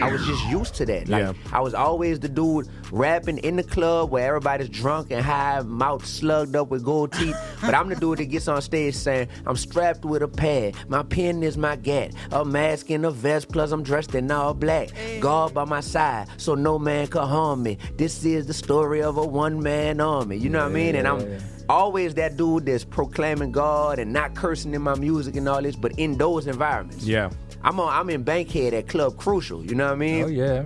I was just used to that. Like I was always the dude rapping in the club where everybody's drunk and high, mouth slugged up with gold teeth. But I'm the dude that gets on stage saying, I'm strapped with a pad, my pen is my gat, a mask and a vest, plus I'm dressed in all black. God by my side, so no man can harm me. This is the story of a one-man army. You know what I mean? And I'm always that dude that's proclaiming God and not cursing in my music and all this, but in those environments. Yeah. I'm in Bankhead at Club Crucial, you know what I mean? Oh, yeah.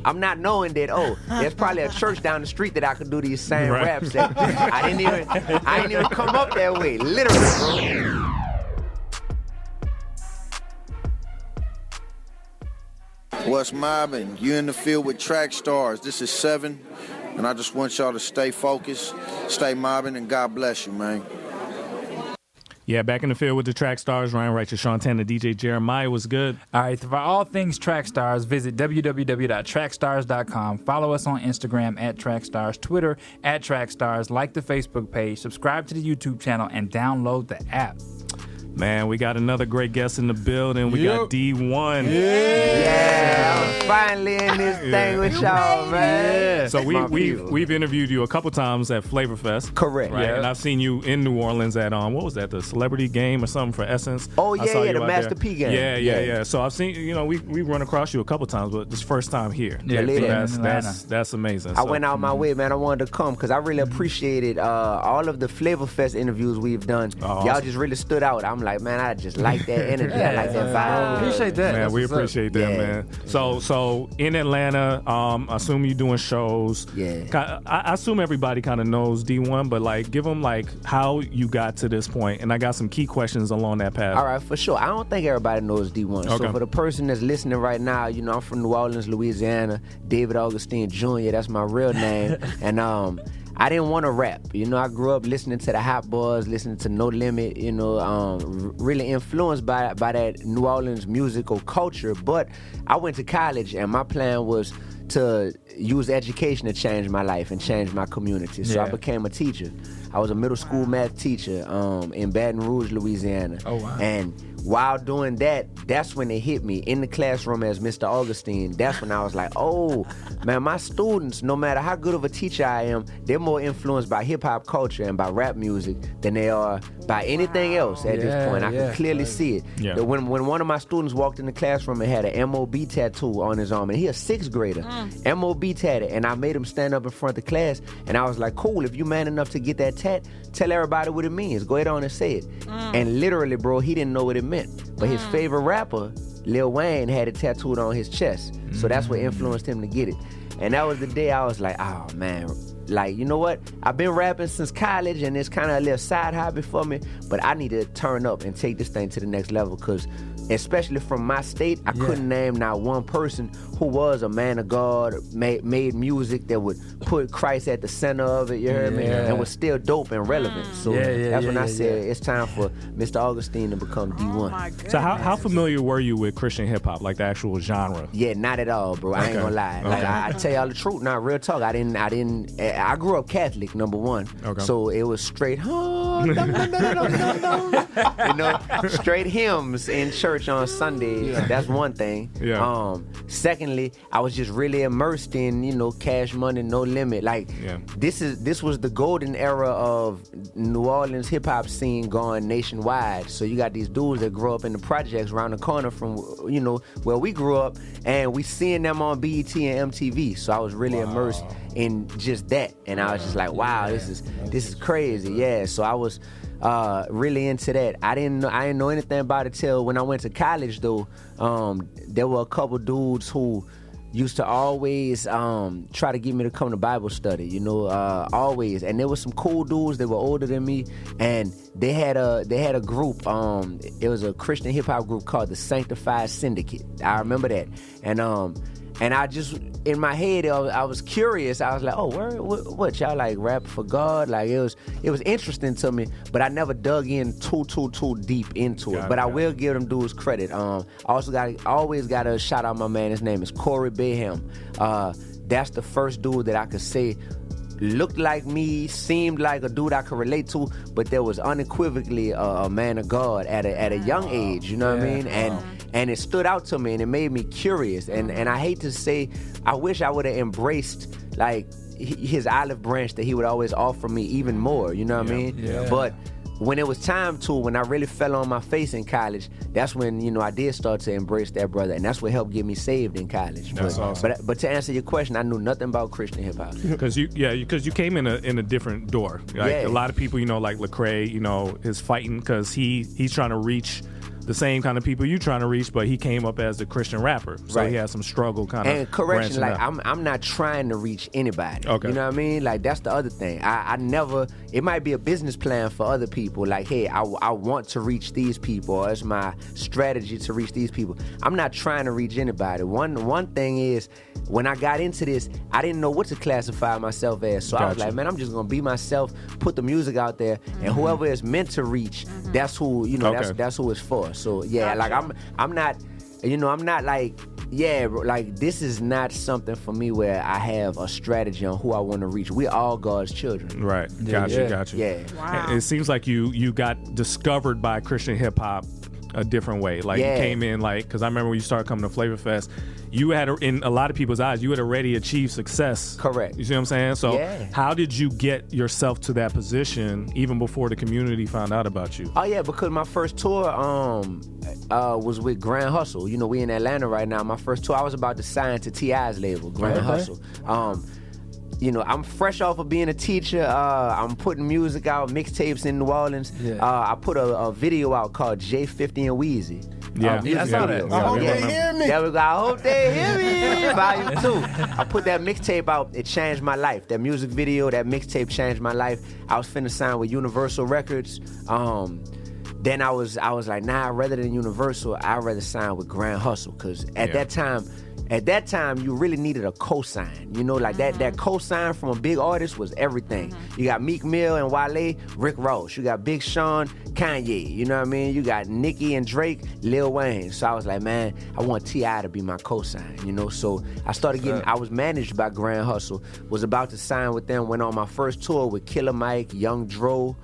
I'm not knowing that, there's probably a church down the street that I could do these same raps at. I didn't even come up that way, literally, bro. What's mobbing? You in the field with Trackstarz. This is 7, and I just want y'all to stay focused, stay mobbing, and God bless you, man. Yeah, back in the field with the Trackstarz. Ryan Righteous, Sean Tanner, DJ Jeremiah. Was good. All right, for all things Trackstarz, visit www.trackstarz.com. Follow us on Instagram at Trackstarz, Twitter at Trackstarz, like the Facebook page, subscribe to the YouTube channel, and download the app. Man, we got another great guest in the building. We got Dee-1. Yeah, I'm finally in this thing with y'all, man. Yeah. So we've interviewed you a couple times at Flavor Fest. Correct. Right? Yeah. And I've seen you in New Orleans at what was that, the Celebrity Game or something for Essence? Oh yeah, the Master P game. Yeah. So I've seen, we run across you a couple times, but this first time here. Yeah, that's amazing. I went out my way, man. I wanted to come because I really appreciated all of the Flavor Fest interviews we've done. Y'all just really stood out. I'm like, man, I just like that energy. I like that vibe. Appreciate that. Man, we appreciate that, man. So in Atlanta, I assume you're doing shows. Yeah. I assume everybody kind of knows Dee-1, but like, give them like how you got to this point, and I got some key questions along that path. All right, for sure. I don't think everybody knows Dee-1. Okay. So for the person that's listening right now, I'm from New Orleans, Louisiana. David Augustine Jr. That's my real name, and I didn't want to rap. I grew up listening to the Hot Boys, listening to No Limit, really influenced by that New Orleans musical culture. But I went to college, and my plan was to use education to change my life and change my community. So I became a teacher. I was a middle school math teacher in Baton Rouge, Louisiana. Oh, wow. And while doing that, that's when it hit me in the classroom as Mr. Augustine. That's when I was like, oh, man, my students, no matter how good of a teacher I am, they're more influenced by hip-hop culture and by rap music than they are by anything else at this point. I could clearly see it. Yeah. When one of my students walked in the classroom and had an MOB tattoo on his arm, and he a 6th grader, MOB tatted, and I made him stand up in front of the class, and I was like, cool, if you man enough to get that tat, tell everybody what it means. Go ahead on and say it. And literally, bro, he didn't know what it meant. But his favorite rapper, Lil Wayne, had it tattooed on his chest. So that's what influenced him to get it. And that was the day I was like, oh, man. Like, you know what? I've been rapping since college, and it's kind of a little side hobby for me. But I need to turn up and take this thing to the next level because especially from my state, I couldn't name not one person who was a man of God, made music that would put Christ at the center of it, you heard me? And was still dope and relevant. So that's when I said it's time for Mr. Augustine to become Dee-1. So how familiar were you with Christian hip-hop, like the actual genre? Yeah, not at all, bro. I ain't gonna lie. Like, I tell y'all the truth, now real talk, I grew up Catholic, number one. So it was straight, straight hymns in church on Sunday. That's one thing. Secondly, I was just really immersed in, Cash Money, No Limit. Like, this was the golden era of New Orleans hip-hop scene going nationwide. So you got these dudes that grow up in the projects around the corner from, where we grew up, and we seeing them on BET and MTV. So I was really immersed in just that. And I was just like, wow, this is crazy. Yeah, so I was really into that. I didn't know anything about it till when I went to college, though. There were a couple dudes who used to always try to get me to come to Bible study, always. And there were some cool dudes that were older than me, and they had a group. It was a Christian hip hop group called the Sanctified Syndicate. I remember that, and I just, in my head, I was curious. I was like, oh, what y'all like rap for God? Like, it was interesting to me, but I never dug in too deep into it. But I will give them dudes credit. Always got to shout out my man. His name is Corey Bayham. That's the first dude that I could say looked like me, seemed like a dude I could relate to, but there was unequivocally a man of God at a young age. You know what I mean? And it stood out to me, and it made me curious. And I hate to say, I wish I would have embraced like his olive branch that he would always offer me even more. You know what I mean? Yeah. But when it was time to, when I really fell on my face in college, that's when, you know, I did start to embrace that brother, and that's what helped get me saved in college. That's awesome. But to answer your question, I knew nothing about Christian hip hop. Because you came in a different door. Like a lot of people, you know, like Lecrae, you know, is fighting because he's trying to reach the same kind of people you trying to reach, but he came up as a Christian rapper, so he had some struggle kind of. And correction, like out. I'm not trying to reach anybody. Okay. You know what I mean? Like that's the other thing. I never. It might be a business plan for other people. Like, hey, I want to reach these people, or it's my strategy to reach these people. I'm not trying to reach anybody. One thing is, when I got into this, I didn't know what to classify myself as. So I was like, man, I'm just gonna be myself, put the music out there, and whoever is meant to reach, that's who, you know, that's who it's for. So yeah, like I'm not, you know, I'm not like, yeah, like this is not something for me where I have a strategy on who I want to reach. We're all God's children. Right. Got you. Yeah. Wow. It seems like you got discovered by Christian hip hop a different way. Like you came in like, because I remember when you started coming to Flavor Fest, you had, in a lot of people's eyes, you had already achieved success. Correct. You see what I'm saying? So how did you get yourself to that position even before the community found out about you? Oh yeah, because my first tour was with Grand Hustle. You know, we in Atlanta right now. My first tour, I was about to sign to T.I.'s label, Grand Hustle. You know, I'm fresh off of being a teacher. I'm putting music out, mixtapes in New Orleans. I put a video out called J50 and Wheezy. I saw that. I hope they hear me. There we go. I hope they hear me. Volume 2. I put that mixtape out. It changed my life. That music video, that mixtape changed my life. I was finna sign with Universal Records. Then I was like, nah, rather than Universal, I'd rather sign with Grand Hustle. Because at that time, you really needed a cosign. You know, like that cosign from a big artist was everything. You got Meek Mill and Wale, Rick Ross. You got Big Sean, Kanye. You know what I mean? You got Nicki and Drake, Lil Wayne. So I was like, man, I want T.I. to be my cosign, you know? So I started getting, I was managed by Grand Hustle, was about to sign with them, went on my first tour with Killer Mike, Young Dro,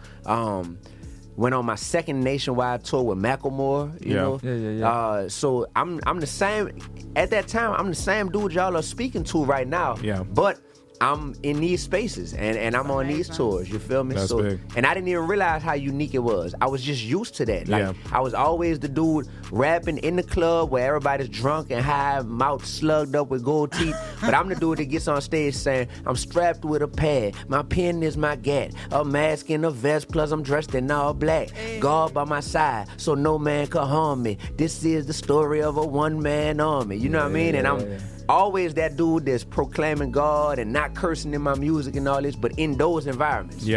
went on my second nationwide tour with Macklemore, you know? So I'm the same, at that time, I'm the same dude y'all are speaking to right now. But I'm in these spaces and I'm on these tours, you feel me? That's big. And I didn't even realize how unique it was. I was just used to that. Like I was always the dude rapping in the club where everybody's drunk and high, mouth slugged up with gold teeth. But I'm the dude that gets on stage saying, I'm strapped with a pad, my pen is my gat, a mask and a vest, plus I'm dressed in all black. God by my side, so no man can harm me. This is the story of a one-man army. You know what I mean? And I'm always that dude that's proclaiming God and not cursing in my music and all this, but in those environments.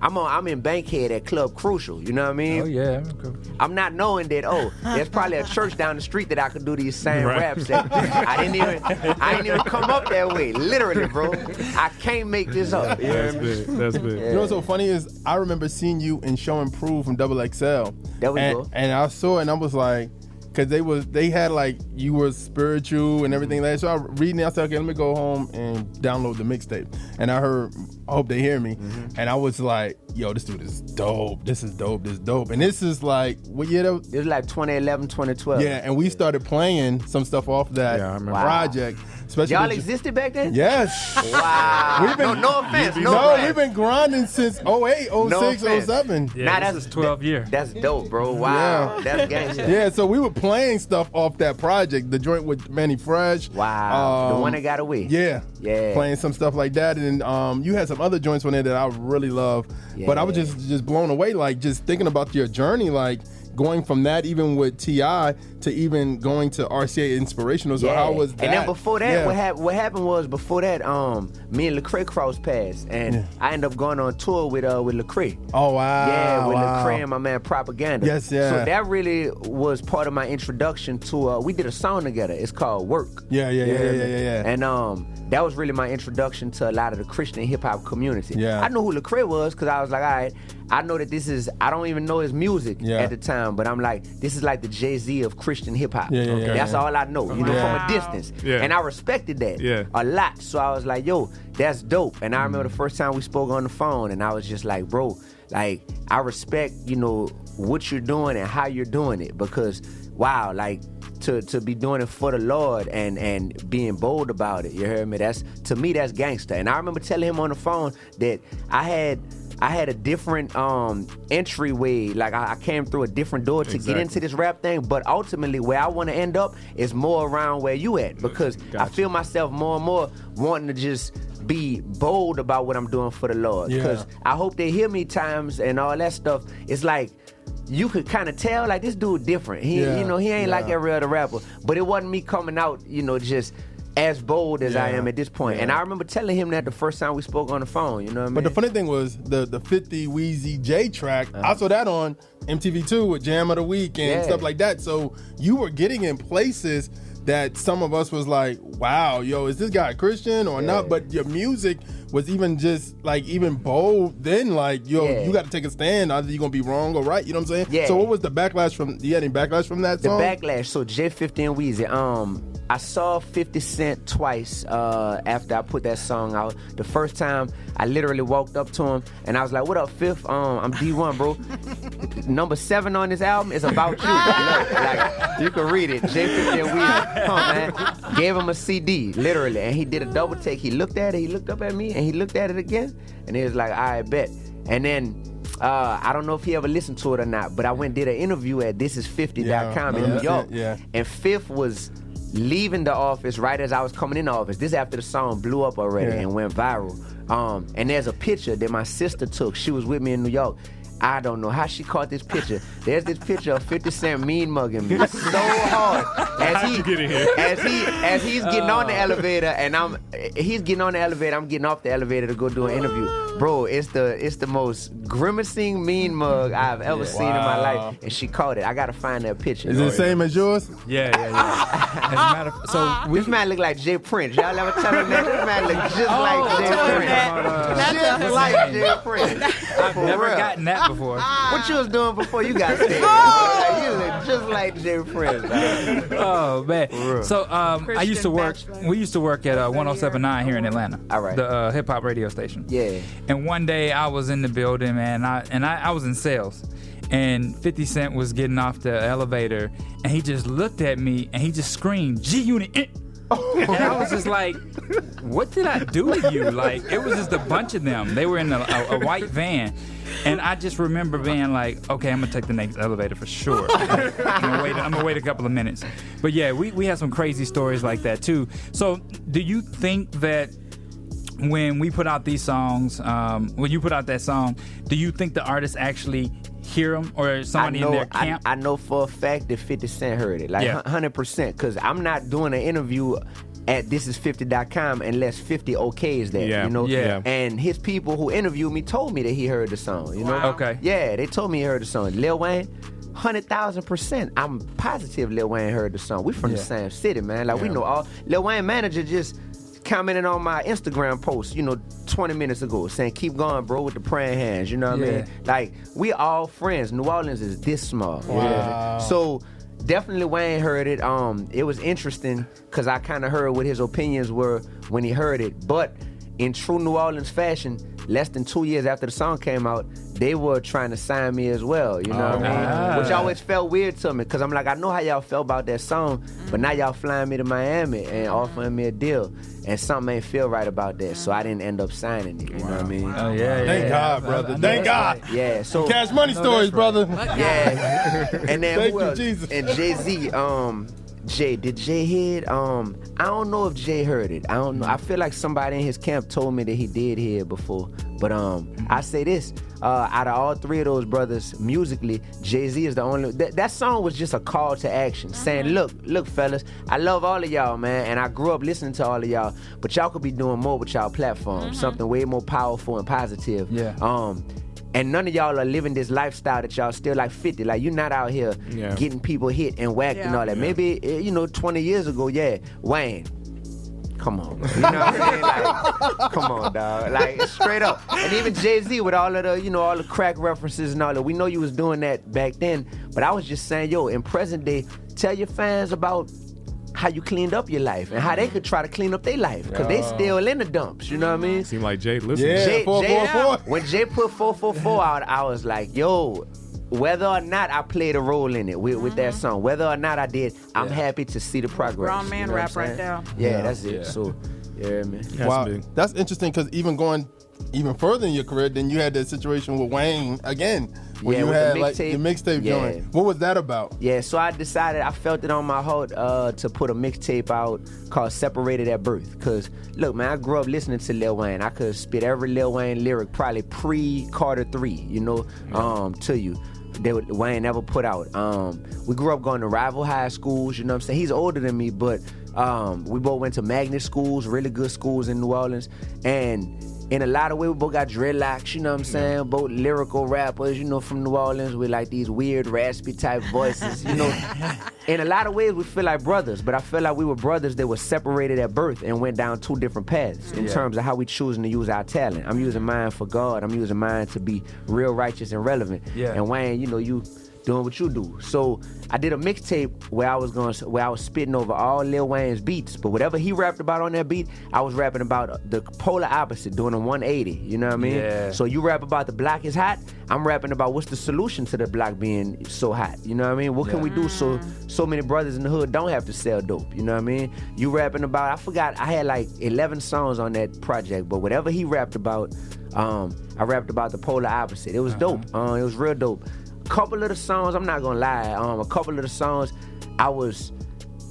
I'm in Bankhead at Club Crucial, you know what I mean? Oh yeah. I'm not knowing that, there's probably a church down the street that I could do these same raps that I didn't even come up that way. Literally, bro. I can't make this up. That's big. You know what's so funny is I remember seeing you in Show and Prove from Double XL. There we go. And I saw it and I was like, because they had like you were spiritual and everything like that. So I was reading it, I said, okay, let me go home and download the mixtape. And I heard, I hope they hear me. And I was like, yo, this dude is dope. This is dope. And this is like, what year? It was like 2011, 2012. Yeah, and we started playing some stuff off that project. Especially y'all existed back then? Yes. Wow. We've been, no offense. We've been grinding since 08, 06, 07. Yeah, this is 12 years. That's dope, bro. Wow. Yeah. That's gangster. Yeah, so we were playing stuff off that project, the joint with Manny Fresh. Wow. The one that got away. Yeah. Yeah. Playing some stuff like that. And you had some other joints on there that I really love. Yeah. But I was just blown away, like just thinking about your journey, like going from that, even with T.I., to even going to RCA Inspirational. So how was that? And then before that, what happened was before that, me and Lecrae crossed paths, and I ended up going on tour with Lecrae. Oh wow! Yeah, with Lecrae and my man Propaganda. Yes, yeah. So that really was part of my introduction to. We did a song together. It's called Work. Yeah. And that was really my introduction to a lot of the Christian hip hop community. Yeah. I knew who Lecrae was because I was like, all right, I know that this is. I don't even know his music at the time, but I'm like, this is like the Jay-Z of Christian hip hop. That's all I know, you know, from a distance. And I respected that a lot. So I was like, yo, that's dope. And I remember the first time we spoke on the phone, and I was just like, bro, like, I respect, you know, what you're doing and how you're doing it, because, wow, like, to be doing it for the Lord and being bold about it, you heard me? To me, that's gangster. And I remember telling him on the phone that I had a different entryway. Like, I came through a different door to get into this rap thing, but ultimately where I want to end up is more around where you at, because I feel myself more and more wanting to just be bold about what I'm doing for the Lord. Because I hope they hear me times and all that stuff. It's like, you could kind of tell, like, this dude different. He ain't like every other rapper. But it wasn't me coming out, you know, just as bold as I am at this point. And I remember telling him that the first time we spoke on the phone, you know what I mean? But the funny thing was, the 50 Weezy J track, I saw that on MTV2 with Jam of the Week and stuff like that. So you were getting in places that some of us was like, wow, yo, is this guy a Christian or not? But your music was even just like even bold then, like, yo, you got to take a stand. Either you're going to be wrong or right, you know what I'm saying? Yeah. So what was the backlash from, do you have any backlash from that song? The backlash, so J50 and Weezy, I saw 50 Cent twice after I put that song out. The first time, I literally walked up to him and I was like, what up, Fifth? I'm Dee-1, bro. Number 7 on this album is about you. Look, like, you can read it. J50 and Weezy. Come on, man. Gave him a CD, literally. And he did a double take. He looked at it, he looked up at me, and he looked at it again. And he was like, all right, bet. And then, I don't know if he ever listened to it or not, but I went and did an interview at thisis50.com in New York. And Fifth was leaving the office right as I was coming in the office. This after the song blew up already and went viral. And there's a picture that my sister took. She was with me in New York. I don't know how she caught this picture. There's this picture of 50 Cent mean mugging me so hard. As he's getting on the elevator and he's getting on the elevator, I'm getting off the elevator to go do an interview. Bro, it's the most grimacing mean mug I've ever seen in my life. And she caught it. I gotta find that picture. Is it the same as yours? Yeah. As a matter of, this man look like Jay Prince. Y'all ever tell him that? This man look just like Jay Prince. Just like Jay Prince. I've never gotten that before. What you was doing before you got sick? Like, you look just like Jay Prince. Oh man. So we used to work at 107.9 here in Atlanta. All right. The hip hop radio station. Yeah. And one day I was in the building, man, I was in sales. And 50 Cent was getting off the elevator, and he just looked at me, and he just screamed, G-Unit. And I was just like, what did I do to you? Like, it was just a bunch of them. They were in a white van. And I just remember being like, okay, I'm going to take the next elevator for sure. I'm gonna wait a couple of minutes. But yeah, we had some crazy stories like that too. So do you think that when we put out these songs, when you put out that song, do you think the artists actually hear them, or somebody in their camp? I know for a fact that 50 Cent heard it, like 100%, because I'm not doing an interview at thisis50.com unless 50 okays that, you know? Yeah. And his people who interviewed me told me that he heard the song, you know? Wow. Okay. Yeah, they told me he heard the song. Lil Wayne, 100,000%. I'm positive Lil Wayne heard the song. We from the same city, man. Like, we know all. Lil Wayne manager just commented on my Instagram post, 20 minutes ago, saying, keep going, bro, with the praying hands, you know what I mean? Like, we all friends. New Orleans is this small. Wow. So, definitely Wayne heard it. It was interesting because I kind of heard what his opinions were when he heard it. But in true New Orleans fashion, less than 2 years after the song came out, they were trying to sign me as well, you know what I mean? Which always felt weird to me because I'm like, I know how y'all felt about that song, but now y'all flying me to Miami and offering me a deal. And something ain't feel right about that, so I didn't end up signing it, you know what I mean? Oh, yeah. Thank God, brother. Thank God. Yeah, so... Cash Money stories, brother. Yeah. And then Thank who you, else? Jesus. And Jay-Z, did Jay hear it? I don't know if Jay heard it. I don't know. I feel like somebody in his camp told me that he did hear it before. But I say this, out of all three of those brothers, musically, Jay-Z is the only... That song was just a call to action, saying, look, fellas, I love all of y'all, man, and I grew up listening to all of y'all, but y'all could be doing more with y'all platform, something way more powerful and positive. Yeah. And none of y'all are living this lifestyle that y'all still like 50. Like, you're not out here getting people hit and whacked and all that. Maybe, 20 years ago, Wayne, come on. You know what I mean? Like, come on, dog. Like, straight up. And even Jay-Z with all of the, all the crack references and all that. We know you was doing that back then. But I was just saying, in present day, tell your fans about how you cleaned up your life and how they could try to clean up their life because they still in the dumps. You know what I mean? Seem like Jay listened. Yeah, Jay, 444. when Jay put 444 out, I was like, yo, whether or not I played a role in it with that song, whether or not I did, I'm happy to see the progress. Grown man rap right there. Yeah, that's it. So, yeah, man. Wow, that's interesting because even going even further in your career, then you had that situation with Wayne again, where you had like the mixtape joint. What was that about? Yeah, so I decided, I felt it on my heart to put a mixtape out called Separated at Birth. Because, look, man, I grew up listening to Lil Wayne. I could spit every Lil Wayne lyric probably pre-Carter 3, you know, to you. Wayne never put out. We grew up going to rival high schools, you know what I'm saying? He's older than me, but we both went to magnet schools, really good schools in New Orleans. And in a lot of ways, we both got dreadlocks, you know what I'm saying? Both lyrical rappers, you know, from New Orleans with like these weird, raspy type voices, you know. In a lot of ways, we feel like brothers, but I feel like we were brothers that were separated at birth and went down two different paths in terms of how we choosing to use our talent. I'm using mine for God. I'm using mine to be real, righteous, and relevant. Yeah. And Wayne, you know, you doing what you do. So I did a mixtape where I was spitting over all Lil Wayne's beats, but whatever he rapped about on that beat, I was rapping about the polar opposite, doing a 180, you know what I mean? Yeah. So you rap about the block is hot, I'm rapping about what's the solution to the block being so hot, you know what I mean? What can we do so many brothers in the hood don't have to sell dope, you know what I mean? You rapping about, I forgot, I had like 11 songs on that project, but whatever he rapped about, I rapped about the polar opposite. It was dope, it was real dope. Couple of the songs, I'm not gonna lie, a couple of the songs, I was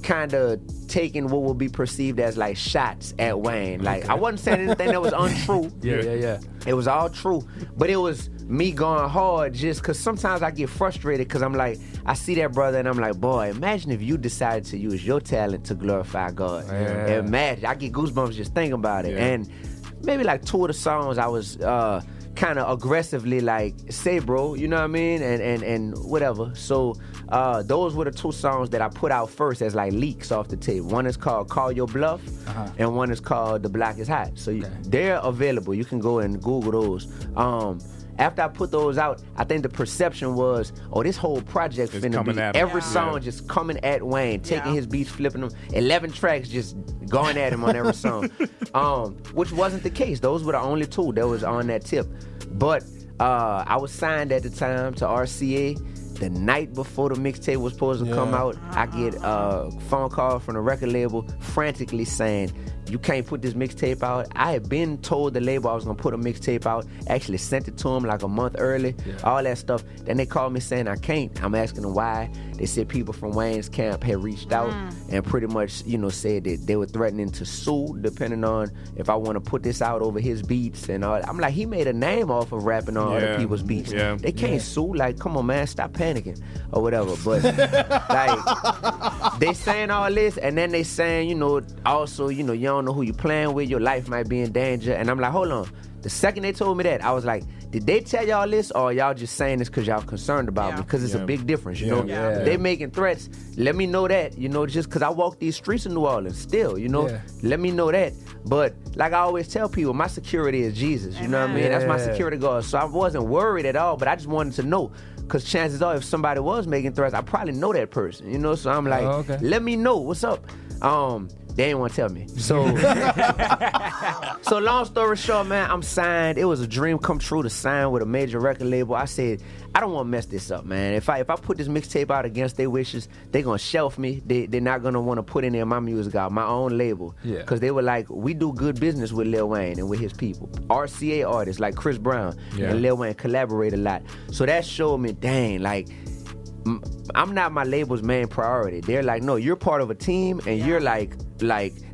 kind of taking what would be perceived as like shots at Wayne. Like I wasn't saying anything that was untrue. Yeah. It was all true, but it was me going hard just because sometimes I get frustrated because I'm like, I see that brother and I'm like, boy, imagine if you decided to use your talent to glorify God. Yeah. Imagine, I get goosebumps just thinking about it. And maybe like two of the songs I was kind of aggressively like, say bro, you know what I mean, and whatever. So those were the two songs that I put out first as like leaks off the tape. One is called Call Your Bluff, and one is called The Block Is Hot. So they're available. You can go and Google those. After I put those out, I think the perception was, oh, this whole project finna be every song just coming at Wayne, taking his beats, flipping them, 11 tracks just going at him on every song, which wasn't the case. Those were the only two that was on that tip. But I was signed at the time to RCA. The night before the mixtape was supposed to come out, I get a phone call from the record label frantically saying, you can't put this mixtape out. I had been told the label I was gonna put a mixtape out, actually sent it to them like a month early, all that stuff. Then they called me saying I can't. I'm asking them why. They said people from Wayne's camp had reached out and pretty much, you know, said that they were threatening to sue depending on if I want to put this out over his beats and all. I'm like, he made a name off of rapping on other people's beats. They can't sue. Like, come on, man, stop panicking or whatever. But like, they saying all this and then they saying, you know, also, you know, you don't know who you playing with, your life might be in danger. And I'm like, hold on. The second they told me that, I was like, did they tell y'all this or y'all just saying this because y'all concerned about me? Because it's a big difference, you know? If they making threats, let me know that, you know, just because I walk these streets in New Orleans still, you know? Let me know that. But like I always tell people, my security is Jesus, you know what I mean? That's my security guard. So I wasn't worried at all, but I just wanted to know. Because chances are, if somebody was making threats, I probably know that person, you know? So I'm like, let me know, what's up? They didn't want to tell me. So, so long story short, man, I'm signed. It was a dream come true to sign with a major record label. I said, I don't want to mess this up, man. If I put this mixtape out against their wishes, they're going to shelf me. They're not going to want to put any of my music out, my own label. Because they were like, we do good business with Lil Wayne and with his people. RCA artists like Chris Brown and Lil Wayne collaborate a lot. So that showed me, dang, like, I'm not my label's main priority. They're like, no, you're part of a team and you're like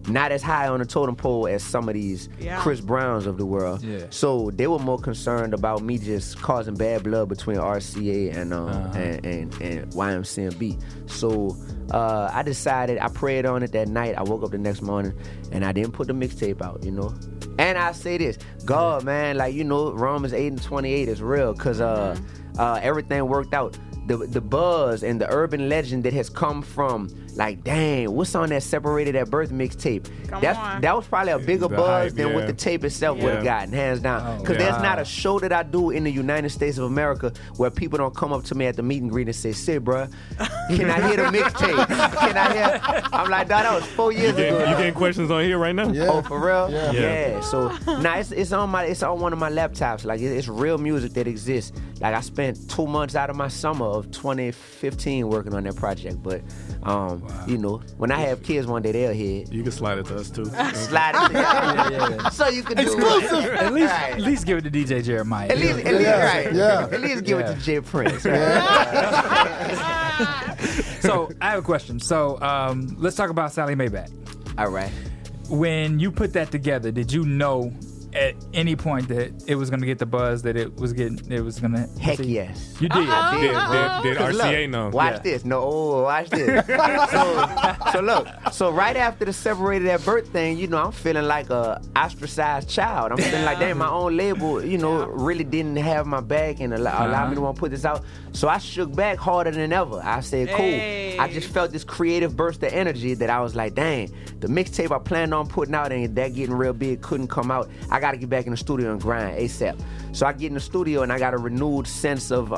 not as high on the totem pole as some of these Chris Browns of the world. So they were more concerned about me just causing bad blood between RCA and YMCMB. So I decided, I prayed on it that night. I woke up the next morning and I didn't put the mixtape out, you know. And I say this, God, man, like, you know, Romans 8:28 is real because everything worked out. The buzz and the urban legend that has come from like, dang, what's on that Separated at Birth mixtape? On. That was probably a bigger The buzz hype, than yeah. what the tape itself would have gotten, hands down. Because there's not a show that I do in the United States of America where people don't come up to me at the meet and greet and say, "Say, bruh, can I hear the mixtape? Can I hear?" I'm like, "Dawg, that was 4 years ago." You getting questions on here right now? Yeah. Oh, for real? Yeah. So nah, it's on one of my laptops. Like it's real music that exists. Like I spent 2 months out of my summer of 2015 working on that project. But you know, when I have kids one day, they'll hear it. You can slide it to us too. Slide it to y'all. So you can do Exclusive. it. At least give it to DJ Jeremiah. At least, right. Yeah. At least give it to Jay Prince. Right? So I have a question. So let's talk about Sally Maybach. All right. When you put that together, did you know at any point that it was going to get the buzz that it was going to? Heck yes. You did. Did 'Cause RCA look, know? Watch this. No, watch this. so look. So right after the Separated at Birth thing, you know, I'm feeling like a ostracized child. I'm feeling like, damn, my own label, you know, really didn't have my back and allow me to want to put this out. So I shook back harder than ever. I said, cool. Hey. I just felt this creative burst of energy that I was like, dang, the mixtape I planned on putting out and that getting real big couldn't come out. I got to get back in the studio and grind ASAP. So I get in the studio and I got a renewed sense of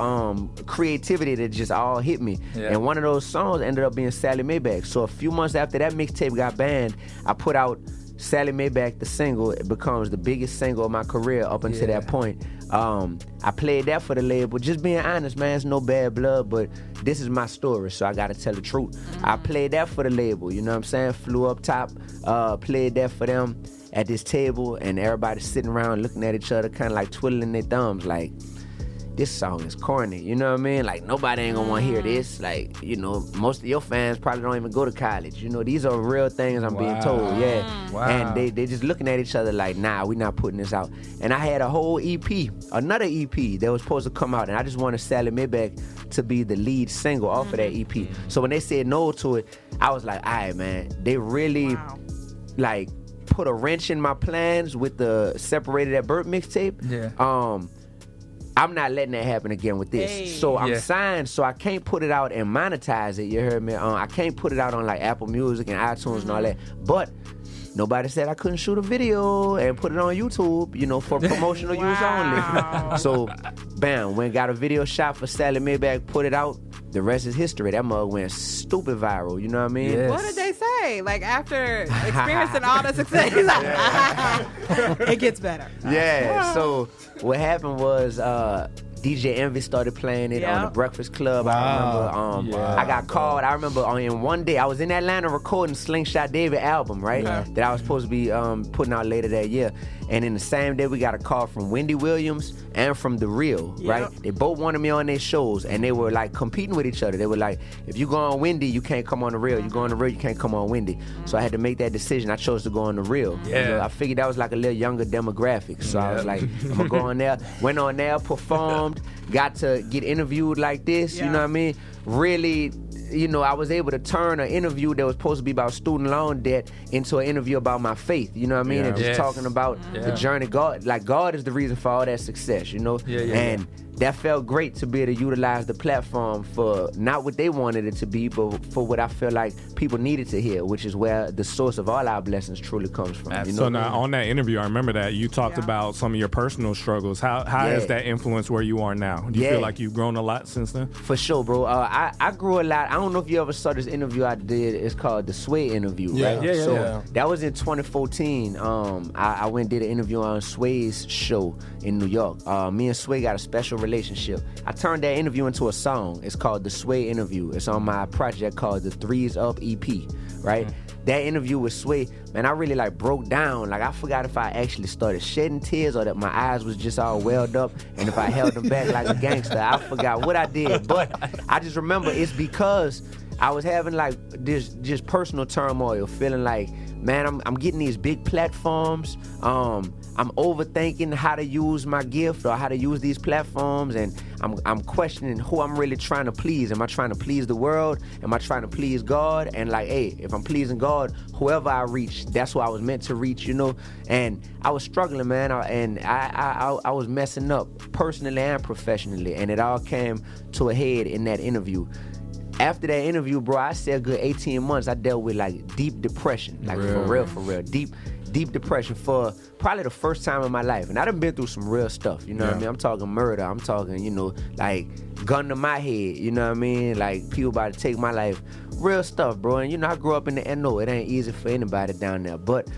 creativity that just all hit me. Yeah. And one of those songs ended up being Sally Maybach. So a few months after that mixtape got banned, I put out Sally Maybach, the single. It becomes the biggest single of my career up until that point. I played that for the label. Just being honest, man, it's no bad blood, but this is my story, so I gotta tell the truth. I played that for the label, you know what I'm saying? Flew up top, played that for them at this table, and everybody sitting around looking at each other, kind of like twiddling their thumbs, like, this song is corny, you know what I mean? Like, nobody ain't gonna wanna hear this. Like, you know, most of your fans probably don't even go to college. You know, these are real things I'm being told, yeah. Wow. And they just looking at each other like, nah, we not putting this out. And I had a whole EP, another EP that was supposed to come out, and I just wanted Sally Maybach to be the lead single off of that EP. So when they said no to it, I was like, all right, man, they really, like, put a wrench in my plans with the Separated at Birth mixtape. Yeah. I'm not letting that happen again with this. Hey. So I'm Yeah. signed, so I can't put it out and monetize it. You heard me? I can't put it out on like Apple Music and iTunes and all that. But nobody said I couldn't shoot a video and put it on YouTube, you know, for promotional use only. So, bam, went got a video shot for Sally Maybach, put it out. The rest is history. That mug went stupid viral. You know what I mean? Yes. What did they say? Like after experiencing all the success, it gets better. Yeah. So what happened was DJ Envy started playing it on the Breakfast Club. I remember I got called. I remember in one day I was in Atlanta recording Slingshot David album, right? That I was supposed to be putting out later that year. And in the same day we got a call from Wendy Williams and from The Real, right? They both wanted me on their shows and they were like competing with each other. They were like, if you go on Wendy, you can't come on The Real. You go on The Real, you can't come on Wendy. So I had to make that decision. I chose to go on The Real. Yeah. You know, I figured that was like a little younger demographic. So I was like, I'm gonna go on there. Went on there, performed, got to get interviewed like this, you know what I mean? Really, you know, I was able to turn an interview that was supposed to be about student loan debt into an interview about my faith, you know what I mean? And just talking about the journey. God is the reason for all that success, you know? And that felt great to be able to utilize the platform for not what they wanted it to be, but for what I feel like people needed to hear, which is where the source of all our blessings truly comes from. You know? So now on that interview, I remember that you talked about some of your personal struggles. How has that influenced where you are now? Do you feel like you've grown a lot since then? For sure, bro. I grew a lot. I don't know if you ever saw this interview I did. It's called the Sway interview, right? So that was in 2014. I went and did an interview on Sway's show in New York. Me and Sway got a special relationship. I turned that interview into a song. It's called The Sway Interview. It's on my project called the Threes Up EP, right? That interview with Sway, man, I really like broke down. Like I forgot if I actually started shedding tears or that my eyes was just all welled up and if I held them back like a gangster. I forgot what I did, but I just remember it's because I was having like this just personal turmoil, feeling like, man, I'm getting these big platforms. I'm overthinking how to use my gift or how to use these platforms, and I'm questioning who I'm really trying to please. Am I trying to please the world? Am I trying to please God? And like, hey, if I'm pleasing God, whoever I reach, that's who I was meant to reach, you know? And I was struggling, man, I was messing up personally and professionally, and it all came to a head in that interview. after that interview, bro, I said a good 18 months, I dealt with like deep depression. Like for real. Deep depression for probably the first time in my life. And I done been through some real stuff, you know what I mean? I'm talking murder, I'm talking, you know, like gun to my head, you know what I mean? Like people about to take my life. Real stuff, bro. And you know, I grew up in the NO. It ain't easy for anybody down there. But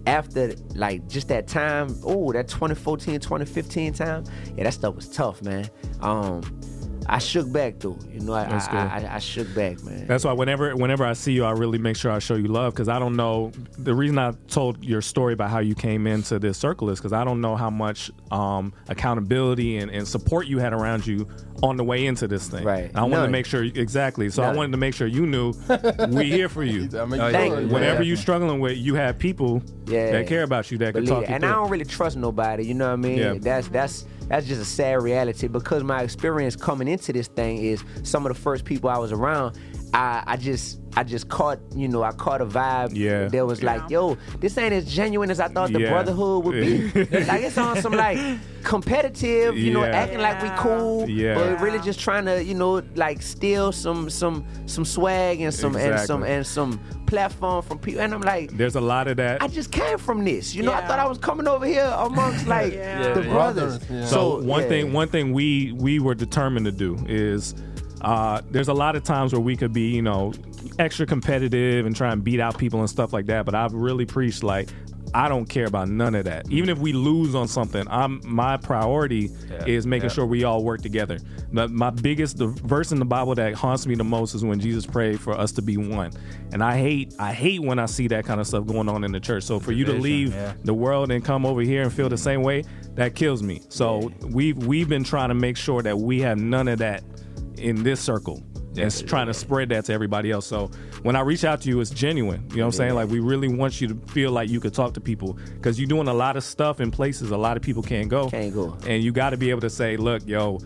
after like just that time, that 2014, 2015 time, yeah, that stuff was tough, man. I shook back though, you know. I shook back, man. That's why whenever I see you, I really make sure I show you love, because I don't know. The reason I told your story about how you came into this circle is because I don't know how much accountability and support you had around you on the way into this thing. Right. I wanted to make sure exactly. So I wanted to make sure you knew we here for you. Thank you. Whatever you struggling with, you have people that care about you that can talk you through. And I don't really trust nobody. You know what I mean? Yeah. That's just a sad reality, because my experience coming into this thing is some of the first people I was around, I just caught, you know, I caught a vibe that was like, yo, this ain't as genuine as I thought the brotherhood would be. Like it's on some like competitive, you know, acting like we cool, but really just trying to, you know, like steal some swag and some platform from people. And I'm like, there's a lot of that. I just came from this, you know. I thought I was coming over here amongst like the brothers. So one thing we were determined to do is there's a lot of times where we could be, you know, extra competitive and try and beat out people and stuff like that, but I've really preached like, I don't care about none of that. Even if we lose on something, my priority is making sure we all work together. The verse in the Bible that haunts me the most is when Jesus prayed for us to be one. And I hate when I see that kind of stuff going on in the church. So for you to leave the world and come over here and feel the same way, that kills me. So we've been trying to make sure that we have none of that in this circle. And trying to spread that to everybody else. So when I reach out to you, it's genuine. You know what I'm saying? Like, we really want you to feel like you could talk to people, because you're doing a lot of stuff in places a lot of people can't go. And you got to be able to say, look, yo,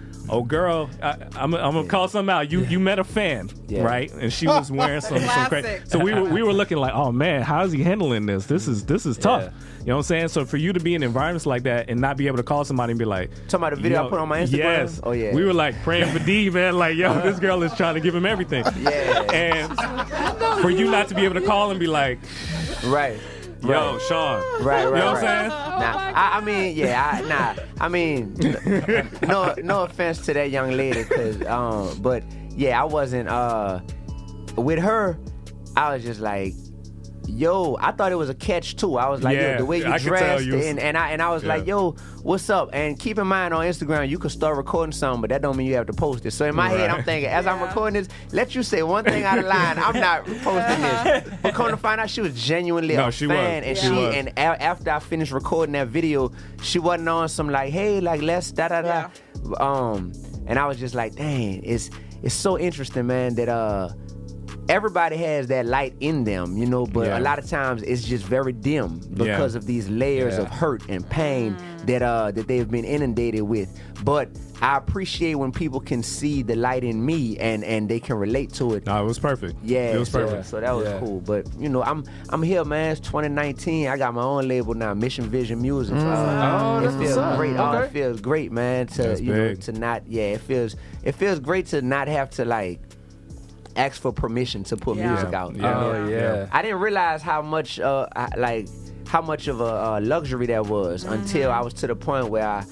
girl, I'm gonna call something out. You met a fan, right? And she was wearing some crazy. So we were looking like, oh man, how is he handling this? This is tough. You know what I'm saying? So for you to be in environments like that and not be able to call somebody and be like, talking about the video I put on my Instagram. Yes. Oh yeah. We were like praying for D, man. Like, yo, this girl is trying to give him everything. And for you not to be able to call and be like, yo, Sean. Right. You know what I'm saying? I mean, no offense to that young lady, but I wasn't, with her, I was just like, yo, I thought it was a catch too. I was like, yo, the way you dressed, and I was like, yo, what's up? And keep in mind, on Instagram, you can start recording something, but that don't mean you have to post it. So in my head, I'm thinking, as I'm recording this, let you say one thing out of line, I'm not posting this. But come to find out, she was genuinely a fan, and after I finished recording that video, she wasn't on some like, hey, like let's da. And I was just like, dang, it's so interesting, man, that everybody has that light in them, you know, but a lot of times it's just very dim because of these layers of hurt and pain that they've been inundated with. But I appreciate when people can see the light in me and they can relate to it. No, it was perfect. Yeah, it was perfect. So that was cool. But you know, I'm here, man. It's 2019. I got my own label now, Mission Vision Music. It feels great. It feels great, man. It feels great to not have to like ask for permission to put music out. I didn't realize how much of a luxury that was until I was to the point where I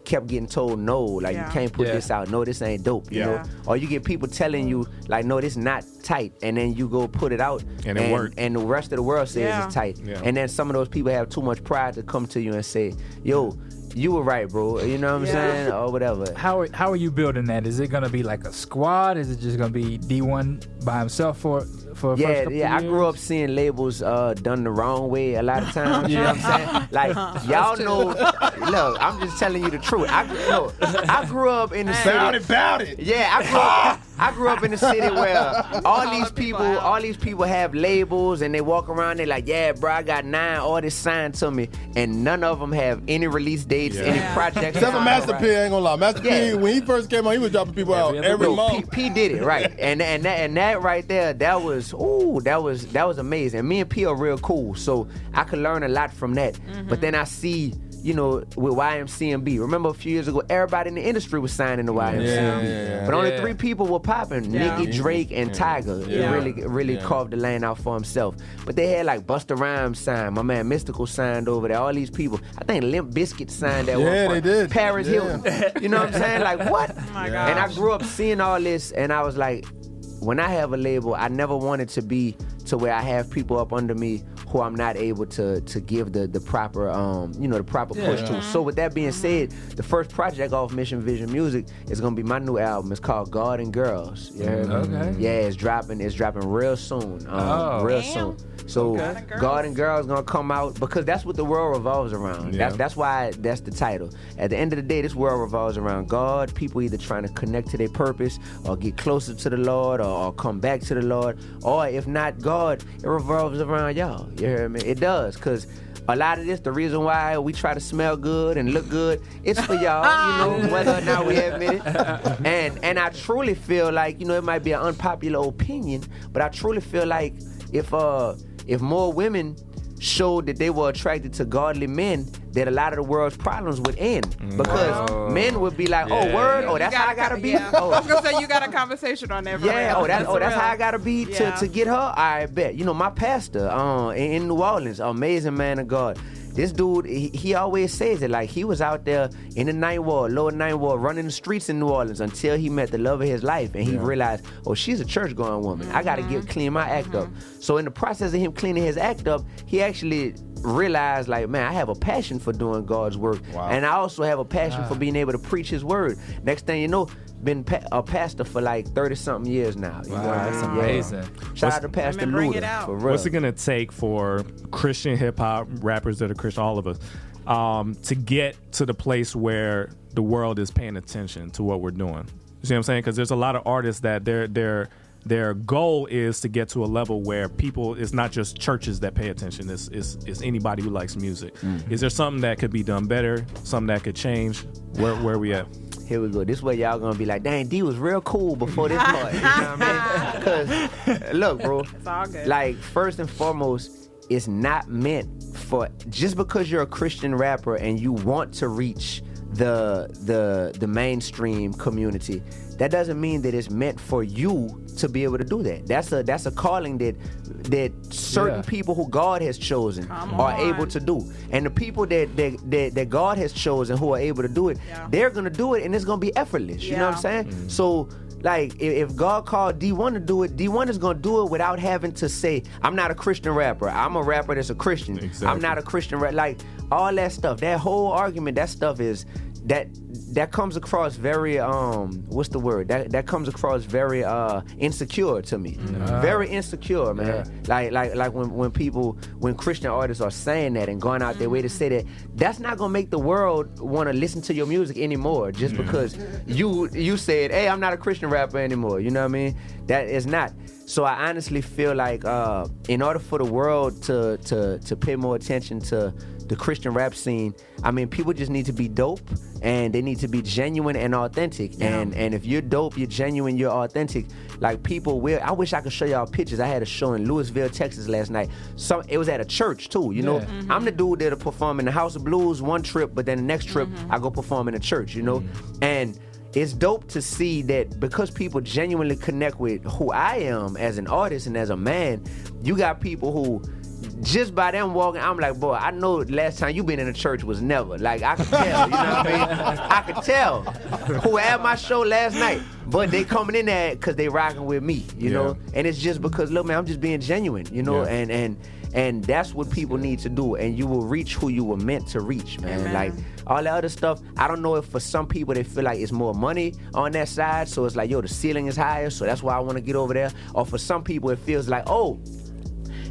kept getting told no, like you can't put this out. No, this ain't dope. You know, or you get people telling you like, no, this not tight, and then you go put it out and it worked, and the rest of the world says it's tight. And then some of those people have too much pride to come to you and say, yo, you were right, bro. You know what I'm saying? Or whatever. How are you building that? Is it gonna be like a squad? Is it just gonna be D1 by himself for first couple years? I grew up seeing labels done the wrong way a lot of times. You know what I'm saying? Like y'all know. Look, I'm just telling you the truth. I grew up in the city. About it. Yeah, I grew up in the city where all these people have labels and they walk around. They like, yeah, bro, I got 9 artists signed to me, and none of them have any release dates, any projects. Except for Master P, I ain't gonna lie. Master P, when he first came on, he was dropping people out every month. P did it right, and that right there, that was amazing. And me and P are real cool, so I could learn a lot from that. But then I see you know, with YMCMB. Remember a few years ago, everybody in the industry was signing to YMCMB. But only 3 people were popping, Nicki, Drake, and Tyga. Really carved the lane out for himself. But they had like Busta Rhymes signed, my man Mystical signed over there, all these people. I think Limp Bizkit signed at one point. They did. Paris Hilton. You know what I'm saying? Like, what? Oh my gosh. And I grew up seeing all this, and I was like, when I have a label, I never wanted to be to where I have people up under me who I'm not able to give the proper the proper push to. So with that being said, the first project off Mission Vision Music is gonna be my new album. It's called God and Girls. You heard me? Okay. Yeah, it's dropping real soon. Soon. So God and Girls gonna come out because that's what the world revolves around. Yeah. That's why that's the title. At the end of the day, this world revolves around God. People either trying to connect to their purpose or get closer to the Lord or come back to the Lord. Or if not God, it revolves around y'all. You hear me? It does, because a lot of this, the reason why we try to smell good and look good, it's for y'all, you know, whether or not we admit it. And I truly feel like, you know, it might be an unpopular opinion, but I truly feel like if more women showed that they were attracted to godly men, that a lot of the world's problems would end. Because men would be like, oh, word? Oh, that's how I gotta be? Yeah. Oh. I was gonna say, you got a conversation on that. Yeah, that's how I gotta be to get her? I bet. You know, my pastor in New Orleans, amazing man of God. This dude, he always says it, like he was out there in the lower ninth ward, running the streets in New Orleans until he met the love of his life, and he realized, oh, she's a church-going woman. I gotta clean my act up. So in the process of him cleaning his act up, he actually realized, like, man, I have a passion for doing God's work, and I also have a passion for being able to preach His word. Next thing you know, been a pastor for like 30-something years now. You know? That's amazing. Shout out to Pastor Luda, for real. What's it gonna take for Christian hip hop rappers that are Christian, all of us, to get to the place where the world is paying attention to what we're doing? You see what I'm saying? Because there's a lot of artists that their goal is to get to a level where people, it's not just churches that pay attention, it's anybody who likes music. Is there something that could be done better, something that could change? Where we at? Here we go. This way y'all gonna be like, dang, D was real cool before this part. You know what I mean? Because, look, bro. It's all good. Like, first and foremost, it's not meant for, just because you're a Christian rapper and you want to reach the mainstream community, that doesn't mean that it's meant for you to be able to do that. That's a calling that certain people who God has chosen are able to do. And the people that God has chosen who are able to do it, they're gonna do it, and it's gonna be effortless. You know what I'm saying? So, like, if God called Dee-1 to do it, Dee-1 is going to do it without having to say, I'm not a Christian rapper. I'm a rapper that's a Christian. Exactly. I'm not a Christian rapper. Like, all that stuff, that whole argument, that stuff is, that comes across very, what's the word? That comes across very insecure to me. Very insecure, man. Like when Christian artists are saying that and going out their way to say that, that's not gonna make the world want to listen to your music anymore just because you said, hey, I'm not a Christian rapper anymore. You know what I mean? That is not. So I honestly feel like in order for the world to pay more attention to the Christian rap scene, I mean, people just need to be dope, and they need to be genuine and authentic. And if you're dope, you're genuine, you're authentic, like, people will. I wish I could show y'all pictures. I had a show in Louisville, Texas last night. It was at a church too, you know. I'm the dude that'll perform in the House of Blues one trip, but then the next trip I go perform in a church, you know. And it's dope to see that because people genuinely connect with who I am as an artist and as a man, you got people who, just by them walking, I'm like, boy, I know last time you been in a church was never. Like, I could tell, you know what I mean? I could tell who had my show last night, but they coming in there because they rocking with me, you know? And it's just because, look, man, I'm just being genuine, you know? And that's what people need to do, and you will reach who you were meant to reach, man. Amen. Like, all the other stuff, I don't know if for some people they feel like it's more money on that side, so it's like, yo, the ceiling is higher, so that's why I want to get over there. Or for some people it feels like, oh,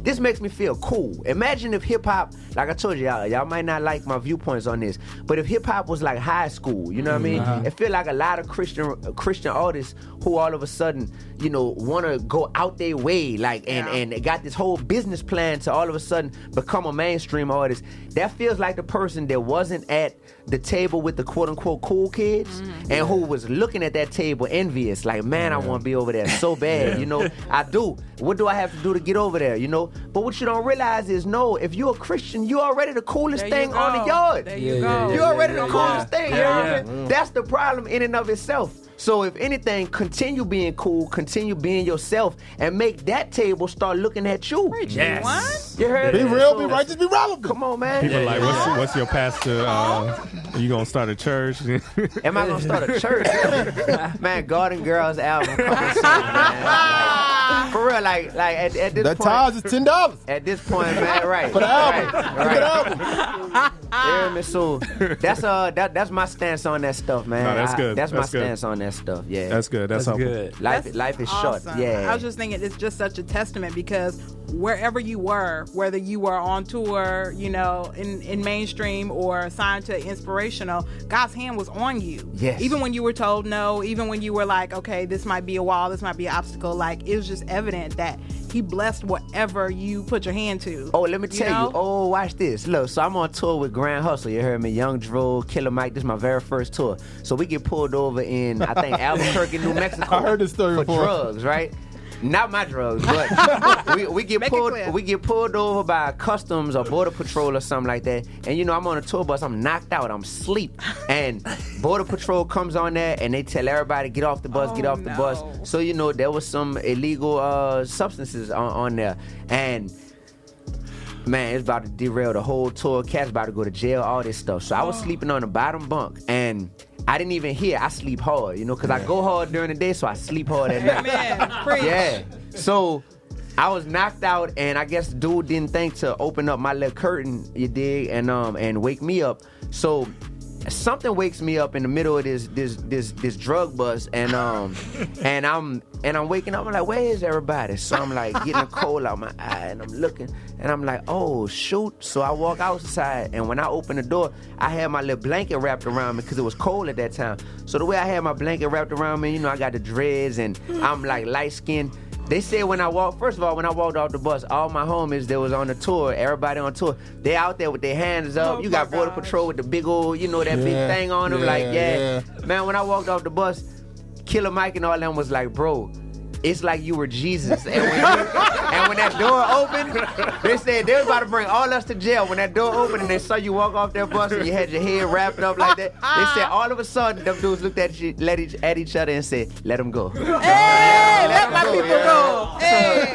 this makes me feel cool. Imagine if hip-hop, like I told y'all might not like my viewpoints on this, but if hip-hop was like high school, you know what I mean? It feel like a lot of Christian artists who all of a sudden, you know, want to go out their way, like, and they got this whole business plan to all of a sudden become a mainstream artist. That feels like the person that wasn't at the table with the quote-unquote cool kids and who was looking at that table envious, like, man, I want to be over there so bad, you know? I do. What do I have to do to get over there, you know? But what you don't realize is, no, if you're a Christian, then you already the coolest thing on the yard. There you go. You already the coolest thing. You know what I mean? That's the problem in and of itself. So if anything, continue being cool, continue being yourself, and make that table start looking at you. Yes. You heard Be me? real, be righteous, be relevant. Come on, man. People like, what's your pastor? You gonna start a church? Am I gonna start a church? Man, Garden Girls album coming soon, man. Like, for real, like at this That point. tithes is $10. At this point, man, right. For the album. Right. Yeah, man, so that's my stance on that stuff, man. No, that's good. That's my That's good. stance on that stuff. Yeah. That's good. That's helpful. good. Life is short. Awesome. Yeah. I was just thinking it's just such a testament because wherever you were, whether you were on tour, you know, in mainstream or signed to inspirational, God's hand was on you. Yes. Even when you were told no, even when you were like, okay, this might be a wall, this might be an obstacle, like it was just evident that he blessed whatever you put your hand to. Oh, let me tell you. Oh, watch this. Look, so I'm on tour with Grand Hustle. You heard me? Young Dro, Killer Mike. This is my very first tour. So we get pulled over in, I think, Albuquerque, New Mexico. I heard this story for before. drugs, right? Not my drugs, but we get pulled over by customs or border patrol or something like that. And you know, I'm on a tour bus, I'm knocked out, I'm asleep. And border patrol comes on there and they tell everybody get off the bus, get off the bus. So you know, there was some illegal substances on there. And man, it's about to derail the whole tour. Cat's about to go to jail, all this stuff. So I was sleeping on the bottom bunk and I didn't even hear. I sleep hard, you know, because I go hard during the day, so I sleep hard at night. Man, preach. Yeah. So I was knocked out, and I guess the dude didn't think to open up my little curtain, you dig, and wake me up. So something wakes me up in the middle of this drug bus, and I'm waking up. I'm like, where is everybody? So I'm like getting a cold out my eye, and I'm looking, and I'm like, oh shoot. So I walk outside, and when I open the door, I had my little blanket wrapped around me because it was cold at that time. So the way I had my blanket wrapped around me, you know, I got the dreads, and I'm like light skinned. They said when I walked off the bus, all my homies that was on the tour, everybody on tour, they out there with their hands up. You got Border Patrol with the big old, you know, that big thing on them. Man, when I walked off the bus, Killer Mike and all them was like, bro, it's like you were Jesus. And when that door opened, they said they was about to bring all us to jail. When that door opened and they saw you walk off that bus and you had your head wrapped up like that, they said all of a sudden them dudes looked at you, at each other and said, let them go. Hey, let my people go. Hey.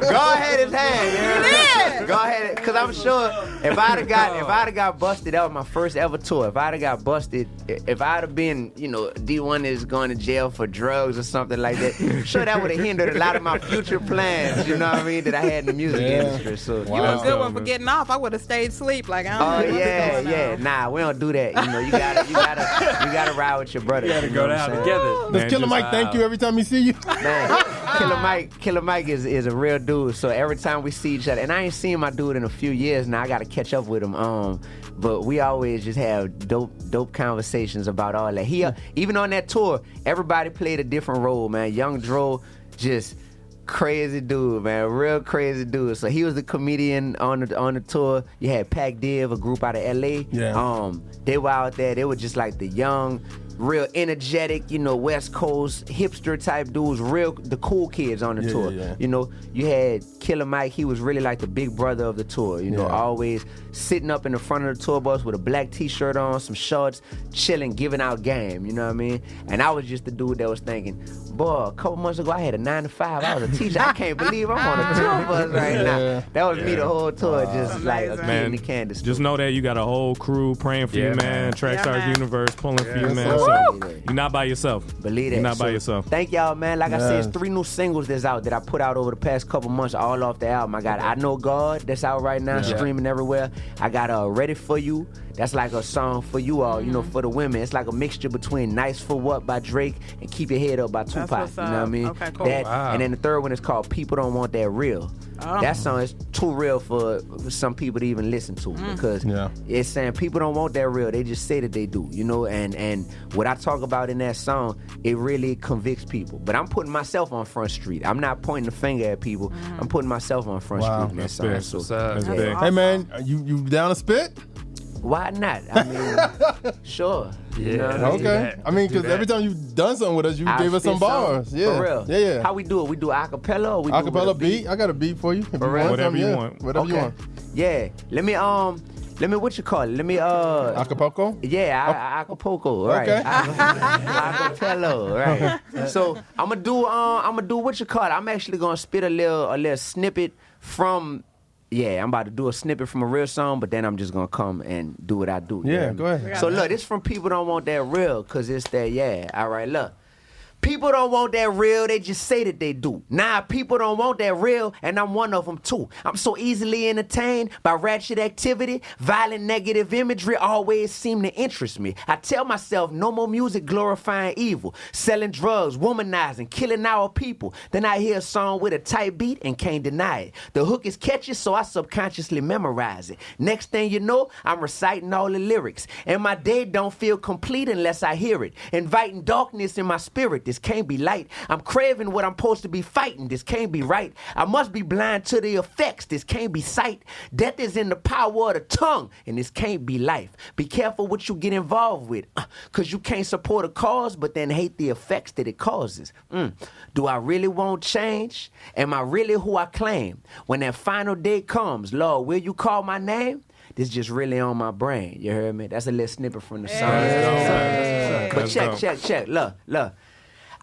God had his hand. Yeah. God had it. Because I'm sure if I'd have got busted, that was my first ever tour. If I'd have got busted, if I'd have been, you know, Dee-1 is going to jail for drugs or something like that, sure that would have hindered a lot of my future plans, you know what I mean, that I had in the music industry. So You was a good one for getting off. I would have stayed asleep. Like, I don't know what's going on. Nah, we don't do that. You know, you gotta ride with your brother. You gotta go down together. Does Killer Mike thank you every time he see you? Man, Killer Mike is a real dude. So every time we see each other, and I ain't seen my dude in a few years now. I gotta catch up with him. But we always just have dope conversations about all that. He even on that tour, everybody played a different role, man. Young Dro, just crazy dude, man, real crazy dude. So he was the comedian on the tour. You had Pac Div, a group out of LA. Yeah. They were out there. They were just like the young, real energetic, you know, West Coast hipster type dudes, the cool kids on the tour. Yeah. You know, you had Killer Mike. He was really like the big brother of the tour. You know, always sitting up in the front of the tour bus with a black T-shirt on, some shorts, chilling, giving out game. You know what I mean? And I was just the dude that was thinking, boy, a couple months ago I had a 9-to-5. I was a teacher. I can't believe I'm on a tour bus right now. That was me the whole tour, just like a kid in the candy store. Just know that you got a whole crew praying for you, man. Trackstarz Universe pulling for you, man. So you're not by yourself. Believe that. You're not by yourself. Thank y'all, man. Like I said, it's 3 new singles that's out that I put out over the past couple months, all off the album. I got I Know God, that's out right now, streaming everywhere. I got Ready For You. That's like a song for you all, you know, for the women. It's like a mixture between Nice For What by Drake and Keep Your Head Up by Tupac. You know what I mean? Okay, cool. And then the third one is called People Don't Want That Real. That song is too real for some people to even listen to because it's saying people don't want that real. They just say that they do, you know, and what I talk about in that song, it really convicts people. But I'm putting myself on Front Street. I'm not pointing the finger at people. I'm putting myself on Front Street in that song. Big. So, That's big. Hey man, you down to spit? why not? I mean, sure. You know what I mean? Okay. I mean, because every time you've done something with us, you gave us some bars. Yeah. For real. Yeah. How we do it? We do acapella or we acapella do beat? I got a beat for you. If you want Whatever some, you want. Whatever you Okay. want. Yeah. Let me what you call it? Let me Acapulco? Yeah, Acapulco, right. Okay. Acapello, right. So I'ma do what you call it. I'm actually gonna spit a little snippet from I'm about to do a snippet from a real song, but then I'm just gonna come and do what I do. Yeah, go ahead. So look, this from people don't want that real, cause it's that all right, look. People don't want that real, they just say that they do. Nah, people don't want that real, and I'm one of them too. I'm so easily entertained by ratchet activity, violent negative imagery always seem to interest me. I tell myself no more music glorifying evil, selling drugs, womanizing, killing our people. Then I hear a song with a tight beat and can't deny it. The hook is catchy, so I subconsciously memorize it. Next thing you know, I'm reciting all the lyrics, and my day don't feel complete unless I hear it. Inviting darkness in my spirit. This can't be light. I'm craving what I'm supposed to be fighting. This can't be right. I must be blind to the effects. This can't be sight. Death is in the power of the tongue, and this can't be life. Be careful what you get involved with, because you can't support a cause but then hate the effects that it causes. Do I really want change? Am I really who I claim? When that final day comes, Lord, will you call my name? This just really on my brain. You heard me? That's a little snippet from the song. But check. Look.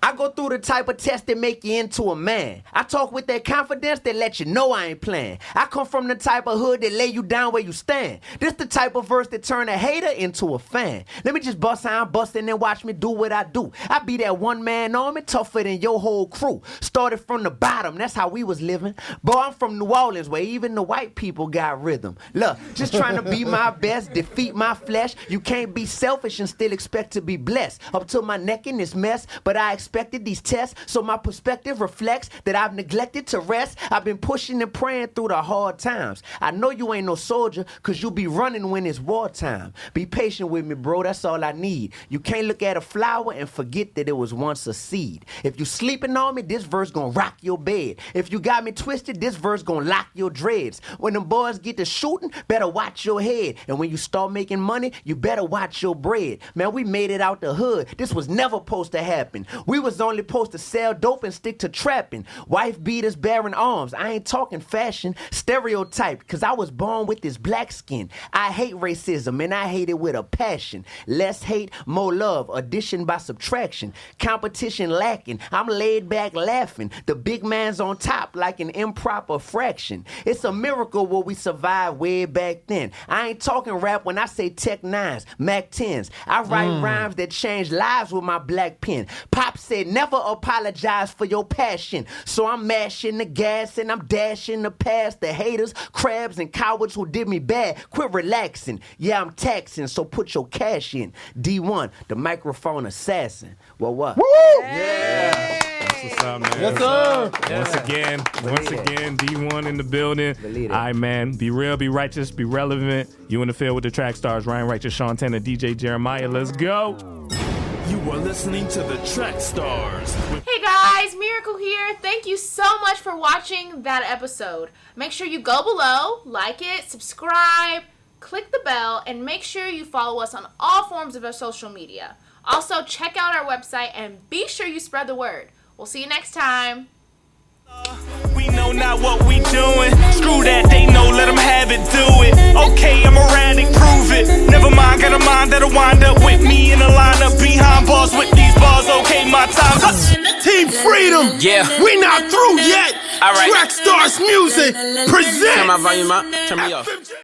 I go through the type of test that make you into a man. I talk with that confidence that let you know I ain't playing. I come from the type of hood that lay you down where you stand. This the type of verse that turn a hater into a fan. Let me just bust how I'm busting and watch me do what I do. I be that one man army tougher than your whole crew. Started from the bottom, that's how we was living. Boy, I'm from New Orleans where even the white people got rhythm. Look, just trying to be my best, defeat my flesh. You can't be selfish and still expect to be blessed. Up to my neck in this mess, but I expected these tests, so my perspective reflects that I've neglected to rest. I've been pushing and praying through the hard times. I know you ain't no soldier, cause you be running when it's wartime. Be patient with me, bro, that's all I need. You can't look at a flower and forget that it was once a seed. If you sleeping on me, this verse gon' rock your bed. If you got me twisted, this verse gon' lock your dreads. When them boys get to shooting, better watch your head. And when you start making money, you better watch your bread. Man, we made it out the hood. This was never supposed to happen. We was only supposed to sell dope and stick to trapping. Wife beaters bearing arms. I ain't talking fashion. Stereotyped, cause I was born with this black skin. I hate racism and I hate it with a passion. Less hate, more love. Addition by subtraction. Competition lacking. I'm laid back laughing. The big man's on top like an improper fraction. It's a miracle what we survived way back then. I ain't talking rap when I say Tech 9s, Mac 10s. I write rhymes that change lives with my black pen. Pop said never apologize for your passion. So I'm mashing the gas and I'm dashing the past. The haters, crabs, and cowards who did me bad. Quit relaxing. Yeah, I'm taxing, so put your cash in. Dee-1, the microphone assassin. Well, what? Woo! Yeah. That's what's up, man. Yes, sir. Once again, Dee-1 in the building. All right, man. Be real, be righteous, be relevant. You in the field with the track stars, Ryan Righteous, Sean Tanner, DJ Jeremiah. Let's go. You are listening to the Trackstarz. Hey guys, Miracle here. Thank you so much for watching that episode. Make sure you go below, like it, subscribe, click the bell, and make sure you follow us on all forms of our social media. Also, check out our website and be sure you spread the word. We'll see you next time. We know not what we doing. Screw that, they know, let them have it, do it. Okay, I'm erratic, prove it. Never mind, got a mind that'll wind up with me in a lineup behind bars with these bars. Okay, my time's up. Team Freedom. Yeah. We not through yet. All right. Trackstarz Music presents. Turn my volume up. Turn me off.